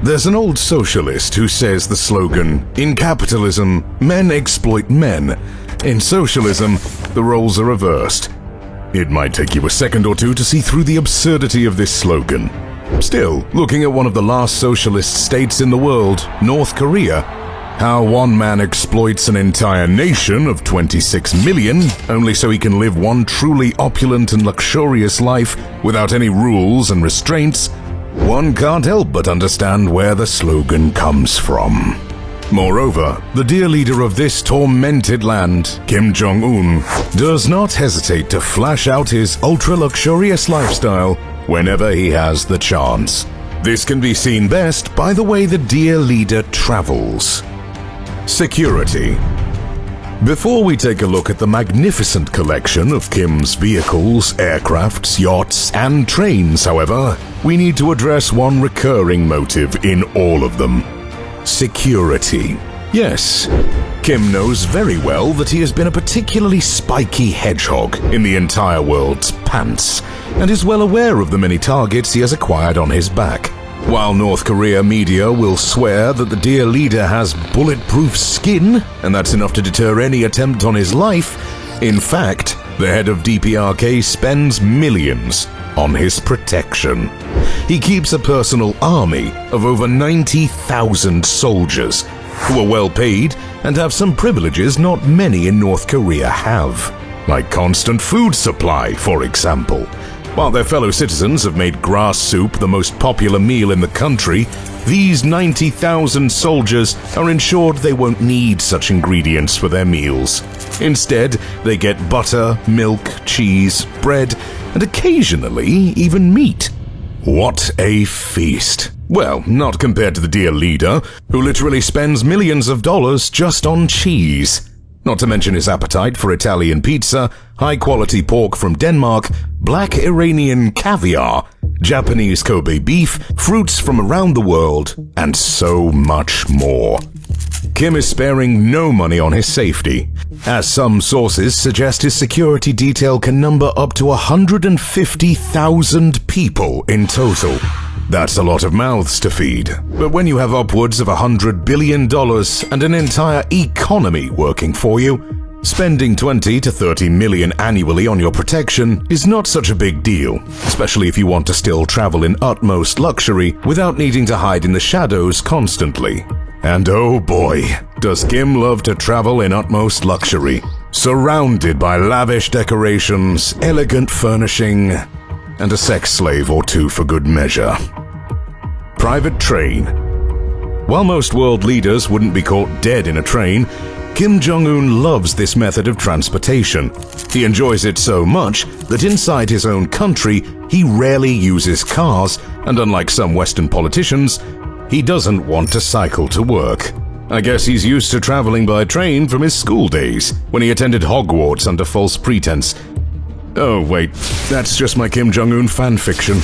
There's an old socialist who says the slogan, "In capitalism, men exploit men. In socialism, the roles are reversed." It might take you a second or two to see through the absurdity of this slogan. Still, looking at one of the last socialist states in the world, North Korea, how one man exploits an entire nation of 26 million only so he can live one truly opulent and luxurious life without any rules and restraints, one can't help but understand where the slogan comes from. Moreover, the dear leader of this tormented land, Kim Jong Un, does not hesitate to flash out his ultra-luxurious lifestyle whenever he has the chance. This can be seen best by the way the dear leader travels. Security. Before we take a look at the magnificent collection of Kim's vehicles, aircrafts, yachts, and trains, however, we need to address one recurring motive in all of them: security. Yes, Kim knows very well that he has been a particularly spiky hedgehog in the entire world's pants, and is well aware of the many targets he has acquired on his back. While North Korea media will swear that the dear leader has bulletproof skin, and that's enough to deter any attempt on his life, in fact, the head of DPRK spends millions on his protection. He keeps a personal army of over 90,000 soldiers, who are well paid and have some privileges not many in North Korea have, like constant food supply, for example. While their fellow citizens have made grass soup the most popular meal in the country, these 90,000 soldiers are ensured they won't need such ingredients for their meals. Instead, they get butter, milk, cheese, bread, and occasionally even meat. What a feast! Well, not compared to the dear leader, who literally spends millions of dollars just on cheese. Not to mention his appetite for Italian pizza, high-quality pork from Denmark, black Iranian caviar, Japanese Kobe beef, fruits from around the world, and so much more. Kim is sparing no money on his safety, as some sources suggest his security detail can number up to 150,000 people in total. That's a lot of mouths to feed, but when you have upwards of $100 billion and an entire economy working for you, spending 20 to 30 million annually on your protection is not such a big deal, especially if you want to still travel in utmost luxury without needing to hide in the shadows constantly. And oh boy, does Kim love to travel in utmost luxury, surrounded by lavish decorations, elegant furnishing, and a sex slave or two for good measure. Private train. While most world leaders wouldn't be caught dead in a train, Kim Jong Un loves this method of transportation. He enjoys it so much that inside his own country, he rarely uses cars, and unlike some Western politicians, he doesn't want to cycle to work. I guess he's used to traveling by train from his school days, when he attended Hogwarts under false pretense. Oh wait, that's just my Kim Jong Un fanfiction.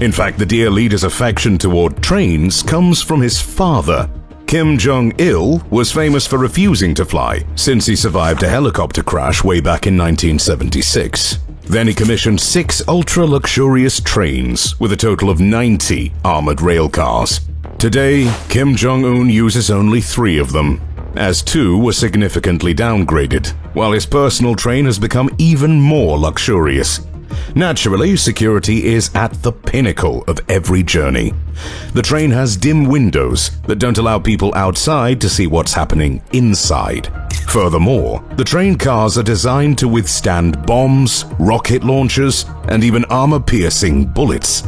In fact, the dear leader's affection toward trains comes from his father. Kim Jong-il was famous for refusing to fly, since he survived a helicopter crash way back in 1976. Then he commissioned 6 ultra-luxurious trains, with a total of 90 armored rail cars. Today, Kim Jong-un uses only 3 of them, as 2 were significantly downgraded, while his personal train has become even more luxurious. Naturally, security is at the pinnacle of every journey. The train has dim windows that don't allow people outside to see what's happening inside. Furthermore, the train cars are designed to withstand bombs, rocket launchers, and even armor-piercing bullets.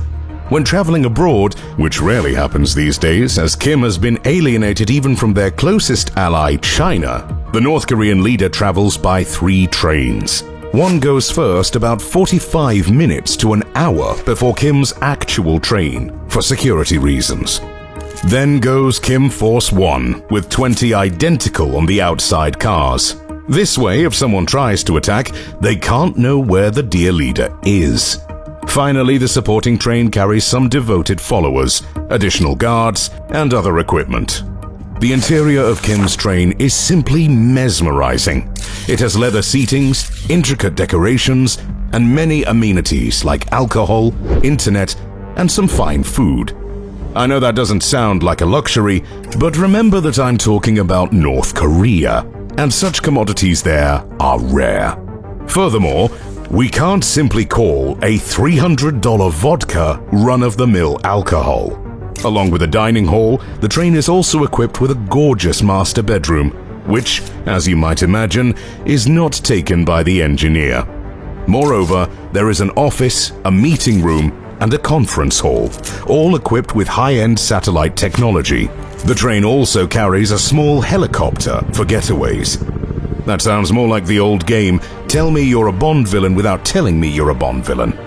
When traveling abroad, which rarely happens these days as Kim has been alienated even from their closest ally, China, the North Korean leader travels by 3 trains. One goes first about 45 minutes to an hour before Kim's actual train, for security reasons. Then goes Kim Force 1, with 20 identical on the outside cars. This way, if someone tries to attack, they can't know where the dear leader is. Finally, the supporting train carries some devoted followers, additional guards, and other equipment. The interior of Kim's train is simply mesmerizing. It has leather seatings, intricate decorations, and many amenities like alcohol, internet, and some fine food. I know that doesn't sound like a luxury, but remember that I'm talking about North Korea, and such commodities there are rare. Furthermore, we can't simply call a $300 vodka run-of-the-mill alcohol. Along with a dining hall, the train is also equipped with a gorgeous master bedroom, which, as you might imagine, is not taken by the engineer. Moreover, there is an office, a meeting room, and a conference hall, all equipped with high-end satellite technology. The train also carries a small helicopter for getaways. That sounds more like the old game, tell me you're a Bond villain without telling me you're a Bond villain.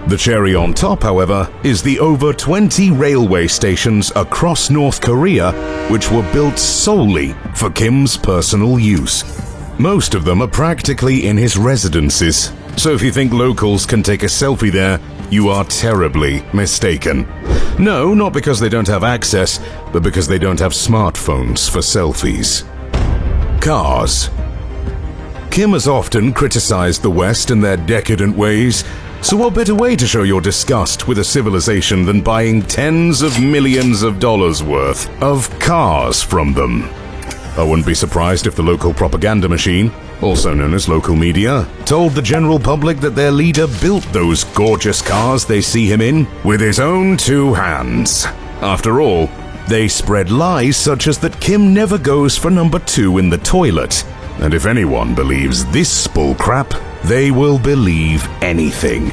The cherry on top, however, is the over 20 railway stations across North Korea which were built solely for Kim's personal use. Most of them are practically in his residences, so if you think locals can take a selfie there, you are terribly mistaken. No, not because they don't have access, but because they don't have smartphones for selfies. Cars. Kim has often criticized the West and their decadent ways, so what better way to show your disgust with a civilization than buying tens of millions of dollars worth of cars from them? I wouldn't be surprised if the local propaganda machine, also known as local media, told the general public that their leader built those gorgeous cars they see him in with his own two hands. After all, they spread lies such as that Kim never goes for number 2 in the toilet, and if anyone believes this bullcrap, they will believe anything.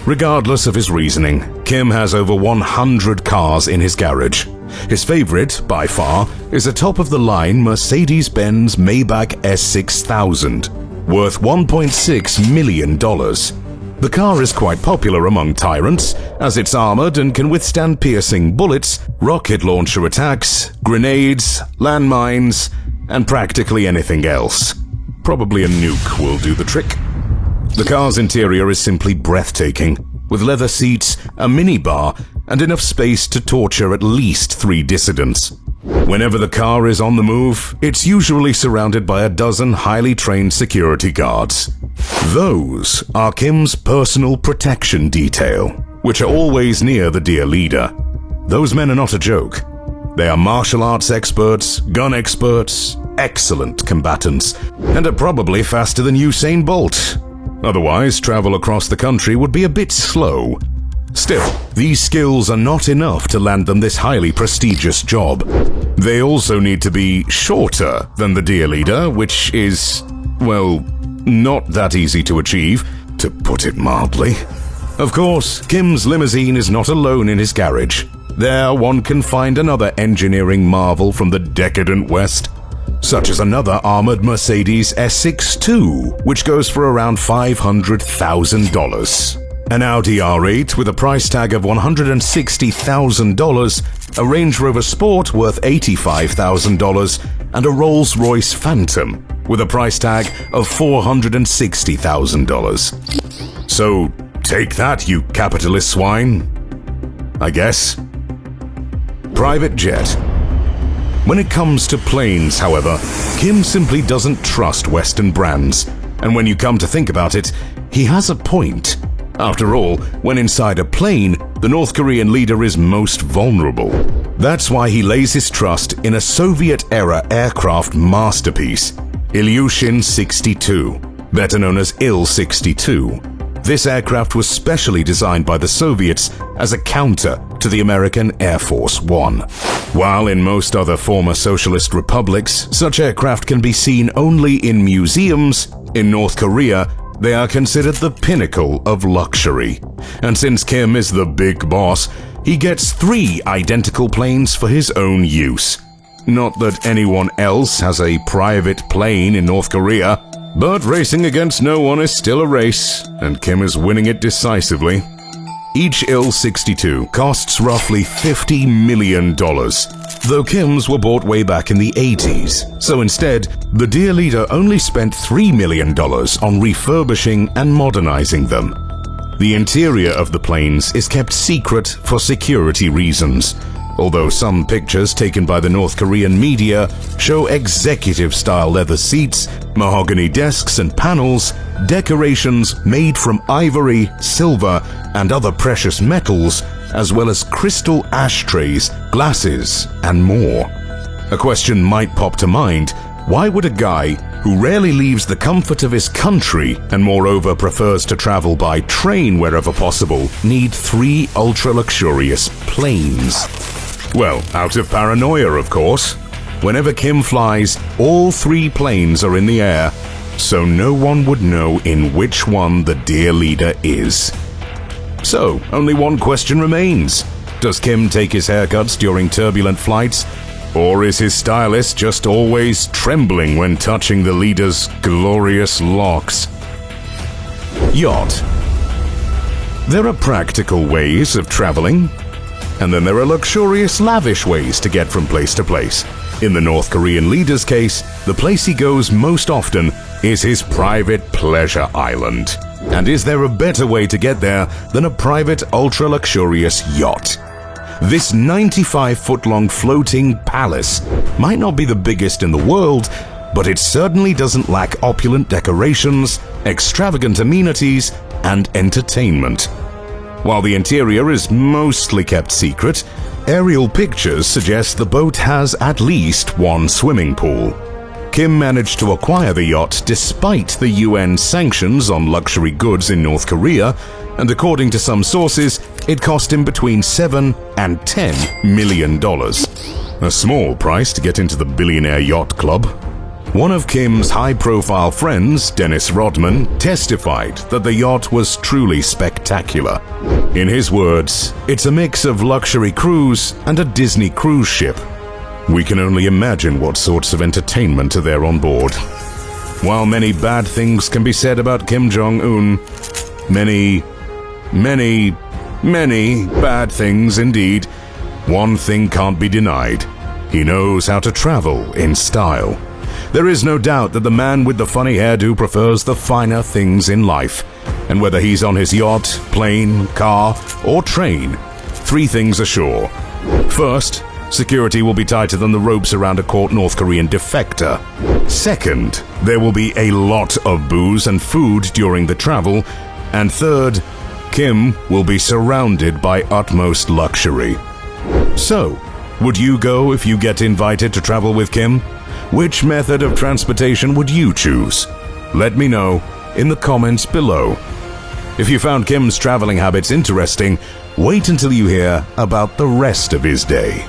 Regardless of his reasoning, Kim has over 100 cars in his garage. His favorite, by far, is a top-of-the-line Mercedes-Benz Maybach S6000, worth $1.6 million. The car is quite popular among tyrants, as it's armored and can withstand piercing bullets, rocket launcher attacks, grenades, landmines, and practically anything else. Probably a nuke will do the trick. The car's interior is simply breathtaking, with leather seats, a minibar, and enough space to torture at least 3 dissidents. Whenever the car is on the move, it's usually surrounded by a dozen highly trained security guards. Those are Kim's personal protection detail, which are always near the dear leader. Those men are not a joke. They are martial arts experts, gun experts, excellent combatants, and are probably faster than Usain Bolt. Otherwise, travel across the country would be a bit slow. Still, these skills are not enough to land them this highly prestigious job. They also need to be shorter than the dear leader, which is, well, not that easy to achieve, to put it mildly. Of course, Kim's limousine is not alone in his garage. There one can find another engineering marvel from the decadent West, such as another armored Mercedes S62, which goes for around $500,000. An Audi R8 with a price tag of $160,000, a Range Rover Sport worth $85,000, and a Rolls-Royce Phantom with a price tag of $460,000. So take that, you capitalist swine. I guess. Private jet. When it comes to planes, however, Kim simply doesn't trust Western brands. And when you come to think about it, he has a point. After all, when inside a plane, the North Korean leader is most vulnerable. That's why he lays his trust in a Soviet-era aircraft masterpiece, Ilyushin 62, better known as Il-62. This aircraft was specially designed by the Soviets as a counter to the American Air Force One. While in most other former socialist republics, such aircraft can be seen only in museums, in North Korea, they are considered the pinnacle of luxury. And since Kim is the big boss, he gets 3 identical planes for his own use. Not that anyone else has a private plane in North Korea, but racing against no one is still a race, and Kim is winning it decisively. Each Il-62 costs roughly $50 million, though Kim's were bought way back in the 80s, so instead, the dear leader only spent $3 million on refurbishing and modernizing them. The interior of the planes is kept secret for security reasons, although some pictures taken by the North Korean media show executive-style leather seats, mahogany desks and panels, decorations made from ivory, silver, and other precious metals, as well as crystal ashtrays, glasses, and more. A question might pop to mind: why would a guy who rarely leaves the comfort of his country and moreover prefers to travel by train wherever possible need 3 ultra-luxurious planes? Well, out of paranoia, of course. Whenever Kim flies, all 3 planes are in the air, so no one would know in which one the dear leader is. So, only one question remains. Does Kim take his haircuts during turbulent flights? Or is his stylist just always trembling when touching the leader's glorious locks? Yacht. There are practical ways of traveling, and then there are luxurious, lavish ways to get from place to place. In the North Korean leader's case, the place he goes most often is his private pleasure island. And is there a better way to get there than a private, ultra-luxurious yacht? This 95-foot-long floating palace might not be the biggest in the world, but it certainly doesn't lack opulent decorations, extravagant amenities, and entertainment. While the interior is mostly kept secret, aerial pictures suggest the boat has at least 1 swimming pool. Kim managed to acquire the yacht despite the UN sanctions on luxury goods in North Korea, and according to some sources, it cost him between $7 and $10 million. A small price to get into the billionaire yacht club. One of Kim's high-profile friends, Dennis Rodman, testified that the yacht was truly spectacular. In his words, "It's a mix of luxury cruise and a Disney cruise ship. We can only imagine what sorts of entertainment are there on board." While many bad things can be said about Kim Jong Un, many bad things indeed, one thing can't be denied: he knows how to travel in style. There is no doubt that the man with the funny hairdo prefers the finer things in life. And whether he's on his yacht, plane, car, or train, 3 things are sure. First, security will be tighter than the ropes around a caught North Korean defector. Second, there will be a lot of booze and food during the travel. And third, Kim will be surrounded by utmost luxury. So, would you go if you get invited to travel with Kim? Which method of transportation would you choose? Let me know in the comments below. If you found Kim's traveling habits interesting, wait until you hear about the rest of his day.